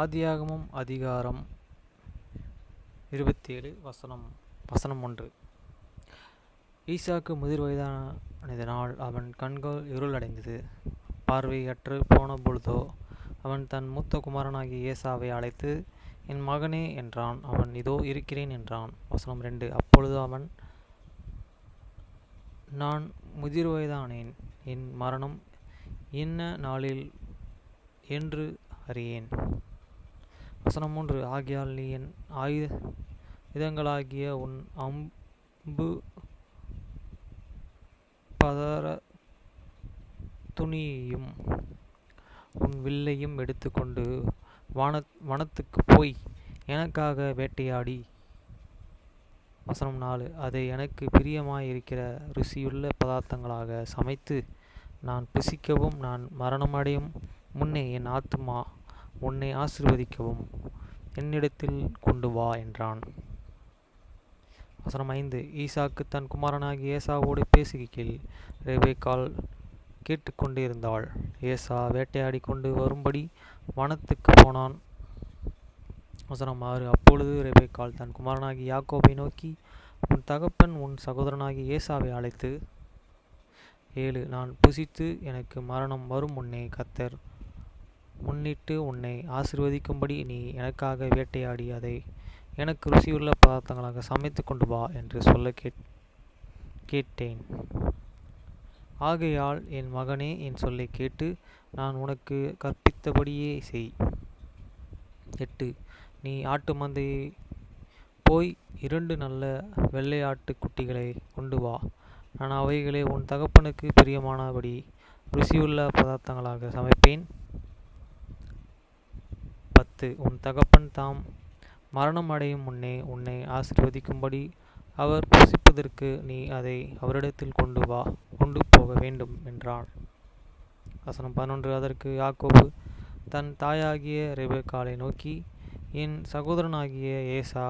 ஆதியாகமம் அதிகாரம் 27 வசனம் 1. ஈசாக்கு முதிர் வயதானதினால் அவன் கண்கள் இருளடைந்தது, பார்வையற்று போன பொழுதோ அவன் தன் மூத்த குமாரனாகிய ஏசாவை அழைத்து, என் மகனே என்றான். அவன், இதோ இருக்கிறேன் என்றான். வசனம் 2. அப்பொழுது அவன், நான் முதிர் வயதானேன், என் மரணம் இன்ன நாளில் என்று அறியேன். வசனம் 3. ஆகையால் நீ என் ஆயுதங்களாகிய உன் அம்பு பதர துணியையும் உன் வில்லையும் எடுத்துக்கொண்டு வனத்துக்குப் போய் எனக்காக வேட்டையாடி. வசனம் 4. அதை எனக்கு பிரியமாயிருக்கிற ருசியுள்ள பதார்த்தங்களாக சமைத்து நான் புசிக்கவும், நான் மரணமடையும் முன்னே என் ஆத்துமா உன்னை ஆசீர்வதிக்கவும் என்னிடத்தில் கொண்டு வா என்றான். வசனம் 5. ஈசாக்கு தன் குமாரனாகிய ஏசாவோடு பேசுகையில் ரெபெக்காள் கேட்டுக்கொண்டிருந்தாள். ஏசா வேட்டையாடி கொண்டு வரும்படி வனத்துக்கு போனான். வசனம் 6. அப்பொழுது ரெபெக்காள் தன் குமாரனாகிய யாக்கோபை நோக்கி, உன் தகப்பன் உன் சகோதரனாகிய ஏசாவை அழைத்து. 7. நான் புசித்து எனக்கு மரணம் வரும் முன்னே கர்த்தர் முன்னிட்டு உன்னை ஆசீர்வதிக்கும்படி நீ எனக்காக வேட்டையாடி அதை எனக்கு ருசியுள்ள பதார்த்தங்களாக சமைத்து கொண்டு வா என்று சொல்ல கேட்டேன். ஆகையால் என் மகனே, என் சொல்லை கேட்டு நான் உனக்கு கற்பித்தபடியே செய். 8. நீ ஆட்டு மந்தையை போய் 2 நல்ல வெள்ளையாட்டு குட்டிகளை கொண்டு வா. நான் அவைகளை உன் தகப்பனுக்கு பிரியமானபடி ருசியுள்ள பதார்த்தங்களாக சமைப்பேன். 10. உன் தகப்பன் தாம் மரணம் அடையும் முன்னே உன்னை ஆசீர்வதிக்கும்படி அவர் புசிப்பதற்கு நீ அதை அவரிடத்தில் கொண்டு போக வேண்டும் என்றார். வசனம் 11. அதற்கு யாக்கோபு தன் தாயாகிய ரெபெக்காளை நோக்கி, என் சகோதரனாகிய ஏசா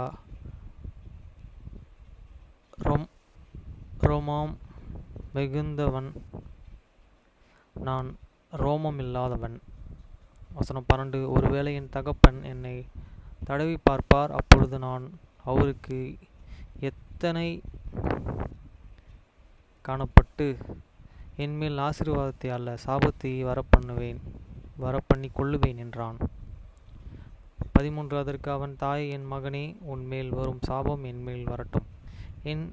ரோமம் மிகுந்தவன், நான் ரோமமில்லாதவன். வசனம் 12. ஒருவேளை என் தகப்பன் என்னை தடவி பார்ப்பார், அப்பொழுது நான் அவருக்கு எத்தனை காணப்பட்டு என்மேல் ஆசீர்வாதத்தை அல்ல சாபத்தை வரப்பண்ணி கொள்ளுவேன் என்றான். 13. அதற்கு அவன் தாய், என் மகனே, உன்மேல் வரும் சாபம் என்மேல் வரட்டும். என்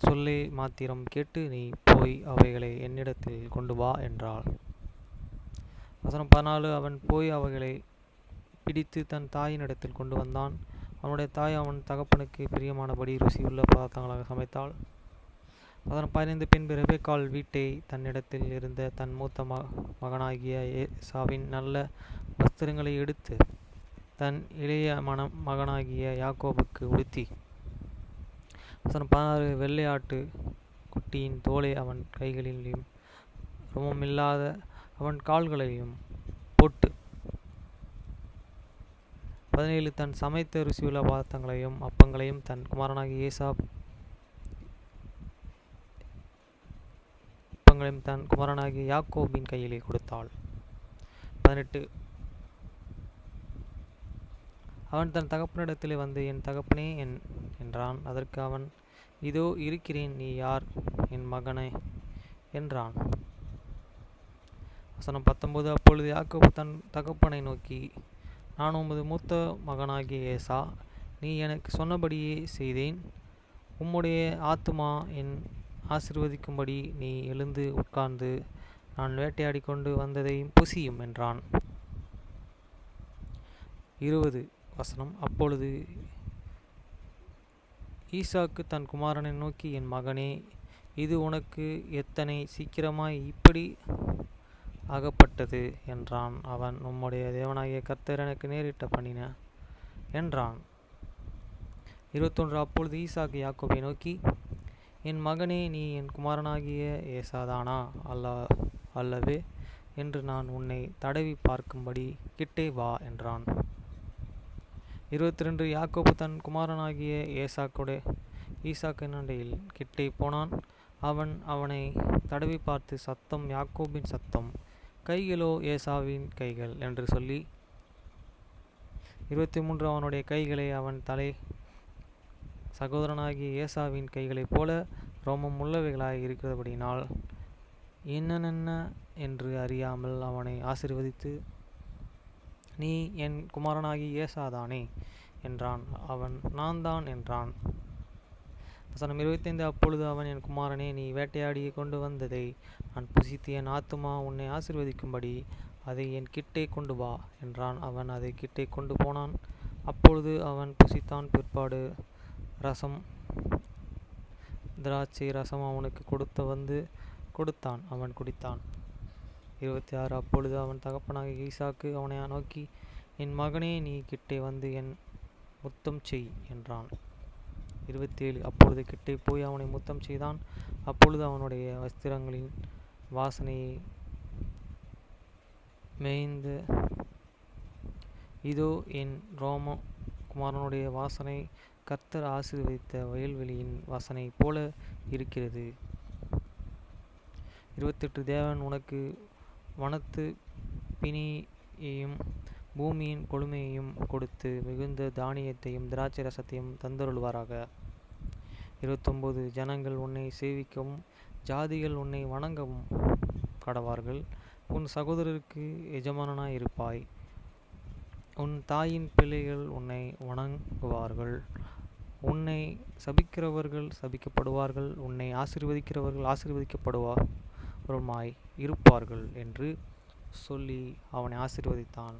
சொல்லை மாத்திரம் கேட்டு நீ போய் அவைகளை என்னிடத்தில் கொண்டு வா என்றாள். வசனம் 14. அவன் போய் அவைகளை பிடித்து தன் தாயினிடத்தில் கொண்டு வந்தான். அவனுடைய தாய் அவன் தகப்பனுக்கு பிரியமானபடி ருசியுள்ள பதார்த்தங்களாக சமைத்தாள். வசனம் 15. பின்பு ரெபெக்காள் வீட்டை தன்னிடத்தில் இருந்த தன் மூத்த மகனாகிய ஏசாவின் நல்ல வஸ்திரங்களை எடுத்து தன் இளைய மகனாகிய யாக்கோபுக்கு உடுத்தி. வசனம் 16. வெள்ளையாட்டு குட்டியின் தோலை அவன் கைகளிலும் ரோமமில்லாத அவன் கால்களையும் போட்டு. 17. தன் சமைத்த ருசியுள்ள பதார்த்தங்களையும் அப்பங்களையும் தன் குமாரனாகிய தன் குமாரனாகிய யாக்கோபின் கையிலே கொடுத்தாள். 18. அவன் தன் தகப்பனிடத்திலே வந்து, என் தகப்பனே என்றான். அதற்கு அவன், இதோ இருக்கிறேன், நீ யார் என் மகனே என்றான். வசனம் 19. அப்பொழுது யாக்கோபு தன் தகப்பனை நோக்கி, நான் உமது மூத்த மகனாகிய ஏசா, நீ எனக்கு சொன்னபடியே செய்தேன். உம்முடைய ஆத்துமா என் ஆசீர்வதிக்கும்படி நீ எழுந்து உட்கார்ந்து நான் வேட்டையாடி கொண்டு வந்ததையும் புசியும் என்றான். 20. வசனம். அப்பொழுது ஈசாக்கு தன் குமாரனை நோக்கி, என் மகனே, இது உனக்கு எத்தனை சீக்கிரமாய் இப்படி அகப்பட்டது என்றான். அவன், உம்முடைய தேவனாகிய கர்த்தர் எனக்கு நேரிட்ட பண்ணின என்றான். 21. அப்பொழுது ஈசாக்கு யாக்கோபை நோக்கி, என் மகனே, நீ என் குமாரனாகிய ஏசாதானா அல்லவே என்று நான் உன்னை தடவி பார்க்கும்படி கிட்டே வா என்றான். 22. யாக்கோபு தன் குமாரனாகிய ஈசாக்கின் அண்டையில் கிட்டே போனான். அவன் அவனை தடவி பார்த்து, சத்தம் யாக்கோபின் சத்தம், கைகளோ ஏசாவின் கைகள் என்று சொல்லி 23 அவனுடைய கைகளை அவன் சகோதரனாகிய ஏசாவின் கைகளைப் போல ரோமம் உள்ளவைகளாய் இருக்கிறபடினால் என்னென்ன என்று அறியாமல் அவனை ஆசீர்வதித்து, நீ என் குமாரனாகிய ஏசாதானே என்றான். அவன், நான் தான் என்றான். வசனம் 25. அப்பொழுது அவன், என் குமாரனே, நீ வேட்டையாடி கொண்டு வந்ததை நான் புசித்து என் ஆத்துமா உன்னை ஆசீர்வதிக்கும்படி அதை என் கிட்டே கொண்டு வா என்றான். அவன் அதை கிட்டே கொண்டு போனான். அப்பொழுது அவன் புசித்தான். பிற்பாடு திராட்சை ரசம் அவனுக்கு கொடுத்தான். அவன் குடித்தான். 26. அப்பொழுது அவன் தகப்பனாக ஈசாக்கு அவனை நோக்கி, என் மகனே, நீ கிட்டே வந்து என் முத்தம் செய் என்றான். 27. அப்பொழுது கிட்டே போய் அவனை முத்தம் செய்தான். அப்பொழுது அவனுடைய வஸ்திரங்களின் வாசனையை மேய்ந்து, இதோ என் குமாரனுடைய வாசனை கர்த்தர் ஆசீர்வதித்த வயல்வெளியின் வாசனை போல இருக்கிறது. 28. தேவன் உனக்கு வனத்து பிணியையும் பூமியின் கொழுமையையும் கொடுத்து மிகுந்த தானியத்தையும் திராட்சை ரசத்தையும் தந்தருள்வாராக. 29. ஜனங்கள் உன்னை சேவிக்கவும் ஜாதிகள் உன்னை வணங்கவும் கடவார்கள். உன் சகோதரருக்கு எஜமானனாயிருப்பாய். உன் தாயின் பிள்ளைகள் உன்னை வணங்குவார்கள். உன்னை சபிக்கிறவர்கள் சபிக்கப்படுவார்கள். உன்னை ஆசீர்வதிக்கிறவர்கள் ஆசீர்வதிக்கப்படுவாருமாய் இருப்பார்கள் என்று சொல்லி அவனை ஆசீர்வதித்தான்.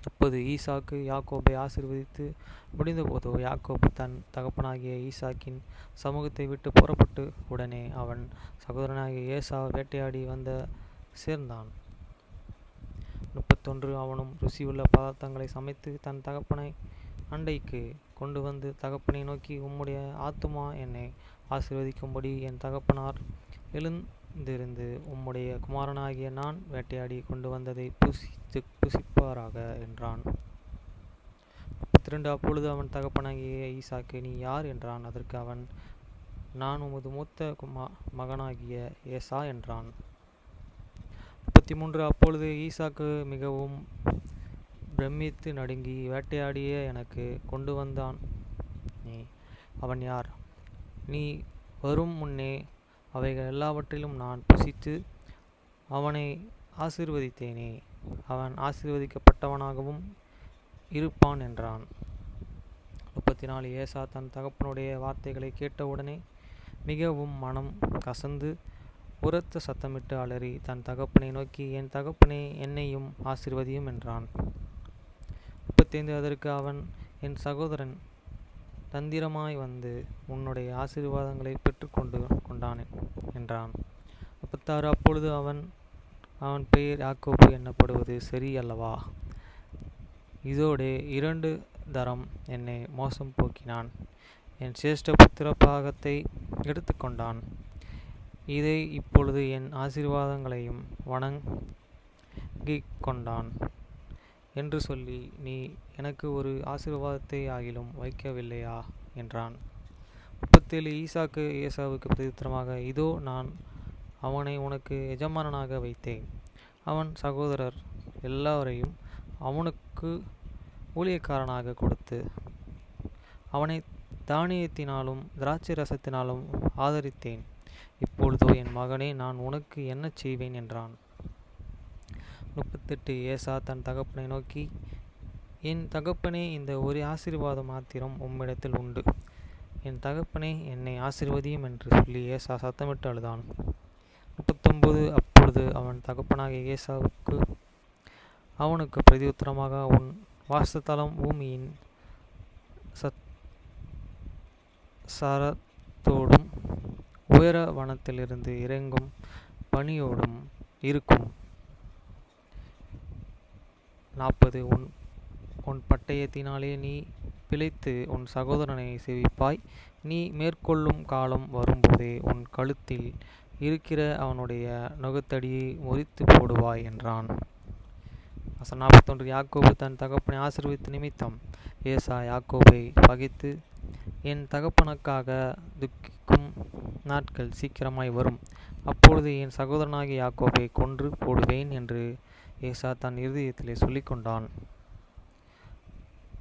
30. ஈசாக்கு யாக்கோபை ஆசீர்வதித்து முடிந்தபோதோ யாக்கோபு தன் தகப்பனாகிய ஈசாக்கின் சமூகத்தை விட்டு புறப்பட்டு உடனே அவன் சகோதரனாகிய ஏசா வேட்டையாடி சேர்ந்தான். 31. அவனும் ருசியுள்ள பதார்த்தங்களை சமைத்து தன் தகப்பனை அண்டைக்கு கொண்டு வந்து தகப்பனை நோக்கி, உம்முடைய ஆத்துமா என்னை ஆசீர்வதிக்கும்படி என் தகப்பனார் எழுந்திருந்து உம்முடைய குமாரனாகிய நான் வேட்டையாடி கொண்டு வந்ததை புசிப்பாராக என்றான். 32. அப்பொழுது அவன் தகப்பனாகிய ஈசாக்கு, நீ யார் என்றான். அதற்கு அவன், நான் உமது மூத்த மகனாகிய ஏசா என்றான். 33. அப்பொழுது ஈசாக்கு மிகவும் பிரமித்து நடுங்கி, வேட்டையாடிய எனக்கு கொண்டு வந்தான் அவன் யார்? நீ வரும் முன்னே அவைகள் எல்லாவற்றிலும் நான் புசித்து அவனை ஆசீர்வதித்தேனே, அவன் ஆசீர்வதிக்கப்பட்டவனாகவும் இருப்பான் என்றான். 34. ஏசா தன் தகப்பனுடைய வார்த்தைகளை கேட்டவுடனே மிகவும் மனம் கசந்து உரத்த சத்தமிட்டு அலறி தன் தகப்பனை நோக்கி, என் தகப்பனே, என்னையும் ஆசீர்வதியும் என்றான். 35. அதற்கு அவன், என் சகோதரன் தந்திரமாய் வந்து உன்னுடைய ஆசீர்வாதங்களை கொண்டான் என்றான். 36. அப்பொழுது அவன் பெயர் யாக்கோபு என்னப்படுவது சரி அல்லவா? இதோடே 2 தரம் என்னை மோசம் போக்கினான். என் சிரேஷ்ட புத்திர பாகத்தை எடுத்துக்கொண்டான். இதை இப்பொழுது என் ஆசீர்வாதங்களையும் வணங்கிக் கொண்டான் என்று சொல்லி, நீ எனக்கு ஒரு ஆசீர்வாதத்தை ஆகிலும் வைக்கவில்லையா என்றான். 37. ஈசாக்கு ஏசாவுக்கு பிரதியுத்தரமாக, இதோ நான் அவனை உனக்கு எஜமானனாக வைத்தேன். அவன் சகோதரர் எல்லாரையும் அவனுக்கு ஊழியக்காரனாக கொடுத்து அவனை தானியத்தினாலும் திராட்சை ரசத்தினாலும் ஆதரித்தேன். இப்பொழுதோ என் மகனே, நான் உனக்கு என்ன செய்வேன் என்றான். 38. ஏசா தன் தகப்பனை நோக்கி, என் தகப்பனே, இந்த ஒரு ஆசீர்வாதம் மாத்திரம் உம்மிடத்தில் உண்டு. என் தகப்பனே, என்னை ஆசீர்வதியும் என்று சொல்லி ஏசா சத்தமிட்டு அழுதான். 39. அப்பொழுது அவன் தகப்பனாகிய ஏசாவுக்கு அவனுக்கு பிரதியுத்தரமாக, உன் வாசஸ்தலம் பூமியின் சரத்தோடும் உயர வனத்திலிருந்து இறங்கும் பனியோடும் இருக்கும். 40. உன் பட்டயத்தினாலே நீ பிழைத்து உன் சகோதரனை சேவிப்பாய். நீ மேற்கொள்ளும் காலம் வரும்போதே உன் கழுத்தில் இருக்கிற அவனுடைய நுகத்தடியை முறித்து போடுவாய் என்றான். 41. யாக்கோபு தன் தகப்பனை ஆசீர்வதித்த நிமித்தம் ஏசா யாக்கோபை பகைத்து, என் தகப்பனுக்காக துக்கிக்கும் நாட்கள் சீக்கிரமாய் வரும். அப்பொழுது என் சகோதரனாகிய யாக்கோபை கொன்று போடுவேன் என்று ஏசா தன் இருதயத்திலே சொல்லிக்கொண்டான்.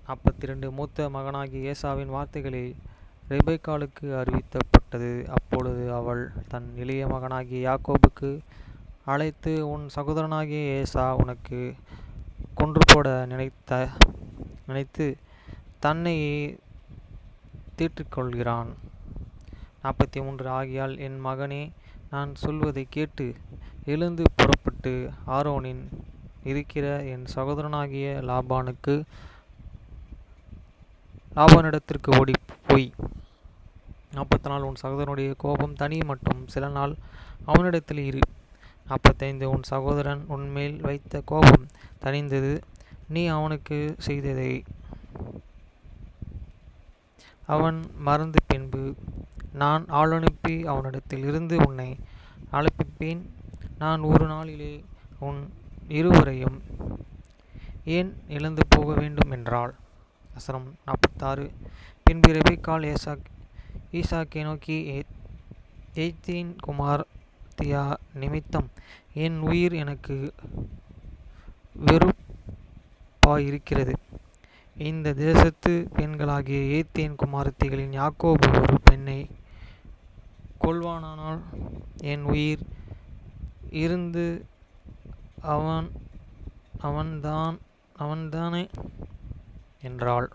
42 மூத்த மகனாகிய ஏசாவின் வார்த்தைகளை ரெபெக்காளுக்கு அறிவிக்கப்பட்டது. அப்பொழுது அவள் தன் இளைய மகனாகிய யாக்கோபுக்கு அழைத்து, உன் சகோதரனாகிய ஏசா உனக்கு கொன்று போட நினைத்து தன்னையே தீற்றிக்கொள்கிறான். 43 ஆகையால் என் மகனே, நான் சொல்வதை கேட்டு எழுந்து புறப்பட்டு ஆரோனின் இருக்கிற என் சகோதரனாகிய லாபானிடத்திற்கு ஓடி போய் 40 நாள் உன் சகோதரனுடைய கோபம் தனி மட்டும் சில நாள் அவனிடத்தில் இரு. 45 உன் சகோதரன் உன்மேல் வைத்த கோபம் தணிந்தது, நீ அவனுக்கு செய்ததை அவன் மறந்து பின்பு நான் ஆளனுப்பி அவனிடத்தில் இருந்து உன்னை அழைப்பிப்பேன். நான் ஒரு நாளிலே உன் இருவரையும் ஏன் இழந்து போக வேண்டும் என்றாள். வசனம் 46 பின்பு ரெபெக்காள் ஈசாக்கை நோக்கி, ஏத்தின் குமாரத்தியா நிமித்தம் என் உயிர் எனக்கு வெறுப்பாயிருக்கிறது. இந்த தேசத்து பெண்களாகிய ஏத்தேன் குமாரத்திகளின் யாக்கோபு ஒரு பெண்ணை கொள்வானானால் என் உயிர் இருந்து அவன்தானே என்றாள்.